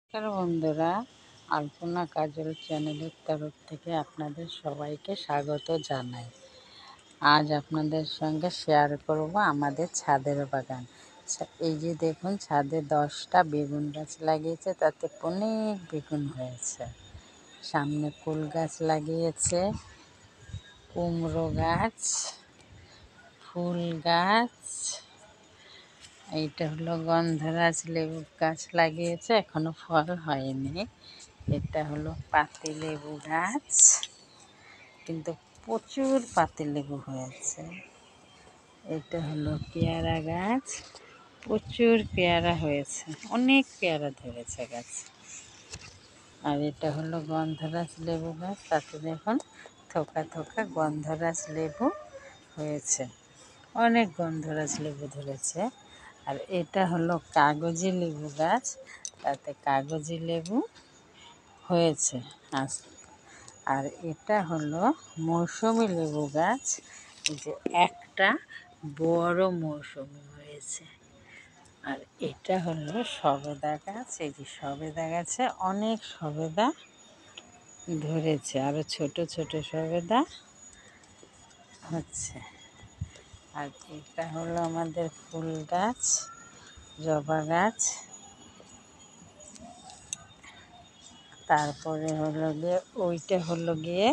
নমস্কার বন্ধুরা, আলপনা কাজল চ্যানেলের তরফ থেকে আপনাদের সবাইকে স্বাগত জানাই। আজ আপনাদের সঙ্গে শেয়ার করব আমাদের ছাদের বাগান। এই যে দেখুন, ছাদে 10টা বেগুন গাছ লাগিয়েছে, তাতে অনেক বেগুন হয়েছে। সামনে কুল গাছ লাগিয়েছে, কুমড়ো গাছ, ফুল গাছ, এইটা হলো গন্ধরাজ লেবু গাছ লাগিয়েছে, এখনো ফল হয়নি। এটা হলো পাতিলেবু গাছ, কিন্তু প্রচুর পাতিলেবু হয়েছে। এটা হলো পেয়ারা গাছ, প্রচুর পেয়ারা হয়েছে, অনেক পেয়ারা ধরেছে গাছ। আর এটা হলো গন্ধরাজ লেবু গাছ, তাতে দেখুন থোকা থোকা গন্ধরাজ লেবু হয়েছে, অনেক গন্ধরাজ লেবু ধরেছে। আর এটা হলো কাগজি লেবু গাছ, তাতে কাগজি লেবু হয়েছে। আর এটা হলো মৌসুমি লেবু গাছ, যে একটা বড় মৌসুমি হয়েছে। আর এটা হলো সবেদা গাছ, এই যে সবেদা গাছে অনেক সবেদা ধরেছে, আরও ছোট ছোট সবেদা হচ্ছে। আর এটা হলো আমাদের ফুল গাছ, জবা গাছ। তারপরে হলো গিয়ে ওইটা হলো গিয়ে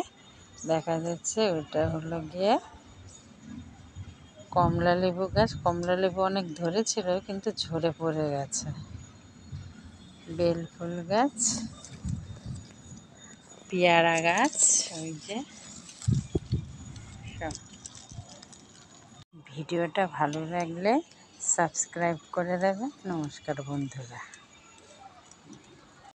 দেখা যাচ্ছে, ওইটা হলো গিয়ে কমলা লেবু গাছ। কমলা লেবু অনেক ধরেছিল, কিন্তু ঝরে পড়ে গেছে। বেল ফুল গাছ, পেয়ারা গাছ, ওই যে সব। ভিডিওটা ভালো লাগলে সাবস্ক্রাইব করে দেবেন। নমস্কার বন্ধুরা।